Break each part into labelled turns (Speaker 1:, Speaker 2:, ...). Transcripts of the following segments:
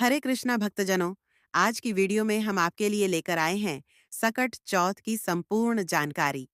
Speaker 1: हरे कृष्णा भक्तजनों, आज की वीडियो में हम आपके लिए लेकर आए हैं सकट चौथ की संपूर्ण जानकारी।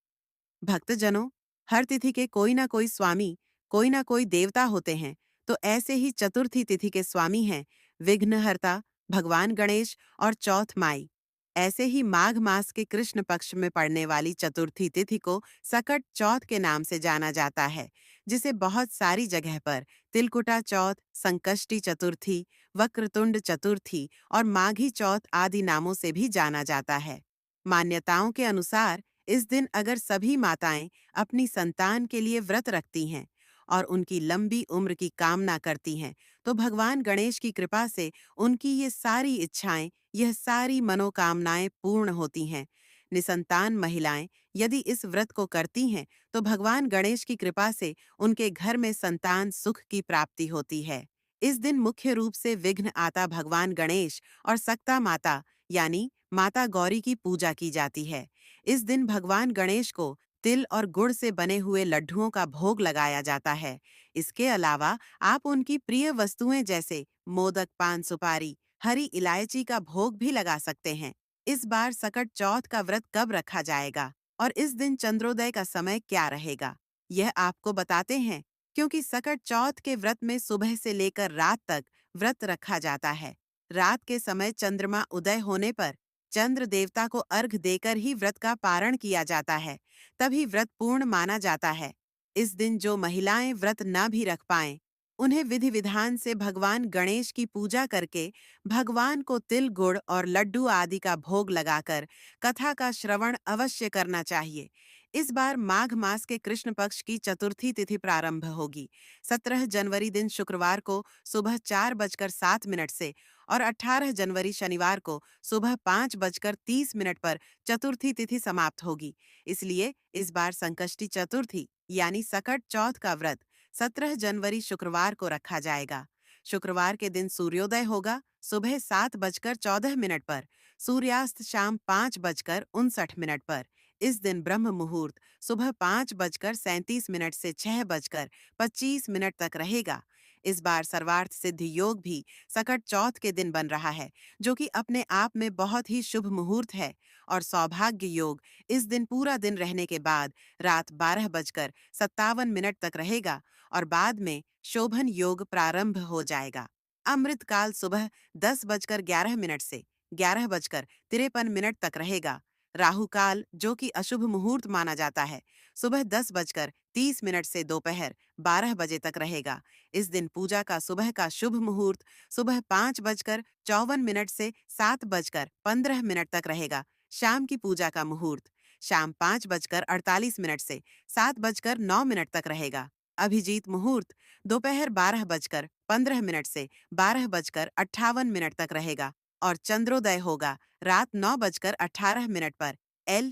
Speaker 1: भक्तजनों, हर तिथि के कोई ना कोई स्वामी, कोई ना कोई देवता होते हैं। तो ऐसे ही चतुर्थी तिथि के स्वामी हैं विघ्नहर्ता, भगवान गणेश और चौथ माई। ऐसे ही माघ मास के कृष्ण पक्ष में पड़ने वाली चतुर्थी तिथि को सकट चौथ के नाम से जाना जाता है, जिसे बहुत सारी जगह पर तिलकुटा चौथ, संकष्टी चतुर्थी, वक्रतुंड चतुर्थी और माघी चौथ आदि नामों से भी जाना जाता है। मान्यताओं के अनुसार इस दिन अगर सभी माताएं अपनी संतान के लिए व्रत रखती हैं और उनकी लंबी उम्र की कामना करती हैं, तो भगवान गणेश की कृपा से उनकी ये सारी इच्छाएं, यह सारी मनोकामनाएं पूर्ण होती हैं। निसंतान महिलाएं यदि इस व्रत को करती हैं, तो भगवान गणेश की कृपा से उनके घर में संतान सुख की प्राप्ति होती है। इस दिन मुख्य रूप से विघ्न आता भगवान गणेश और सक्ता माता यानी माता गौरी की पूजा की जाती है। इस दिन भगवान गणेश को तिल और गुड़ से बने हुए लड्डुओं का भोग लगाया जाता है। इसके अलावा आप उनकी प्रिय वस्तुएं जैसे मोदक, पान सुपारी, हरी इलायची का भोग भी लगा सकते हैं। इस बार सकट चौथ का व्रत कब रखा जाएगा और इस दिन चंद्रोदय का समय क्या रहेगा, यह आपको बताते हैं। क्योंकि सकट चौथ के व्रत में सुबह से लेकर रात तक व्रत रखा जाता है। रात के समय चंद्रमा उदय होने पर चंद्र देवता को अर्घ देकर ही व्रत का पारण किया जाता है, तभी व्रत पूर्ण माना जाता है। इस दिन जो महिलाएं व्रत न भी रख पाएं, उन्हें विधि विधान से भगवान गणेश की पूजा करके भगवान को तिल, गुड़ और लड्डू आदि का भोग लगाकर कथा का श्रवण अवश्य करना चाहिए। इस बार माघ मास के कृष्ण पक्ष की चतुर्थी तिथि प्रारंभ होगी। 17 जनवरी दिन शुक्रवार को सुबह 4:07 से और 18 जनवरी शनिवार को सुबह 5:30 पर चतुर्थी तिथि समाप्त होगी। इसलिए इस बार संकष्टी चतुर्थी यानी सकट चौथ का व्रत 17 जनवरी शुक्रवार को रखा जाएगा। शुक्रवार के दिन सूर्योदय होगा सुबह 7:14 पर, सूर्यास्त शाम 5:59 पर। इस दिन ब्रह्म मुहूर्त सुबह 5:37 से 6:25 तक रहेगा। इस बार सर्वार्थ सिद्धि योग भी सकट चौथ के दिन बन रहा है, जो कि अपने आप में बहुत ही शुभ मुहूर्त है। और सौभाग्य योग इस दिन पूरा दिन रहने के बाद रात 12:57 तक रहेगा और बाद में शोभन योग प्रारंभ हो जाएगा। अमृत काल सुबह 10:11 से 11:53 तक रहेगा। राहु काल, जो कि अशुभ मुहूर्त माना जाता है, सुबह 10:30 से दोपहर 12 बजे तक रहेगा। इस दिन पूजा का सुबह का शुभ मुहूर्त सुबह 5:54 से 7:15 तक रहेगा। शाम की पूजा का मुहूर्त शाम 5:48 से 7:09 तक रहेगा। अभिजीत मुहूर्त दोपहर 12:15 से 12:58 तक रहेगा और चंद्रोदय होगा रात 9:18 पर।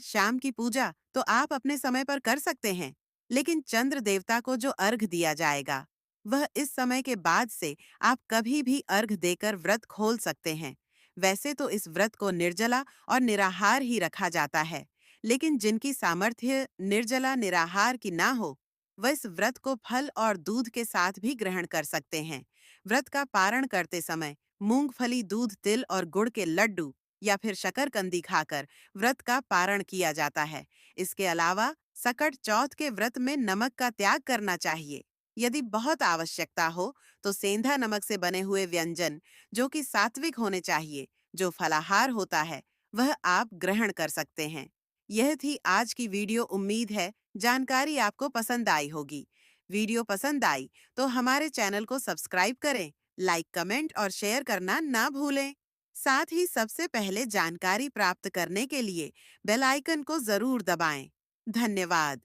Speaker 1: शाम की पूजा तो आप अपने समय पर कर सकते हैं, लेकिन चंद्र देवता को जो अर्घ दिया जाएगा वह इस समय के बाद से आप कभी भी अर्घ देकर व्रत खोल सकते हैं। वैसे तो इस व्रत को निर्जला और निराहार ही रखा जाता है, लेकिन जिनकी सामर्थ्य निर्जला निराहार की ना हो, वह इस व्रत को फल और दूध के साथ भी ग्रहण कर सकते हैं। व्रत का पारण करते समय मूंगफली, दूध, तिल और गुड़ के लड्डू या फिर शकरकंदी खाकर व्रत का पारण किया जाता है। इसके अलावा सकट चौथ के व्रत में नमक का त्याग करना चाहिए। यदि बहुत आवश्यकता हो तो सेंधा नमक से बने हुए व्यंजन, जो कि सात्विक होने चाहिए, जो फलाहार होता है, वह आप ग्रहण कर सकते हैं। यह थी आज की वीडियो। उम्मीद है जानकारी आपको पसंद आई होगी। वीडियो पसंद आई तो हमारे चैनल को सब्सक्राइब करें, लाइक, कमेंट और शेयर करना ना भूलें। साथ ही सबसे पहले जानकारी प्राप्त करने के लिए बेल आइकन को जरूर दबाएं। धन्यवाद।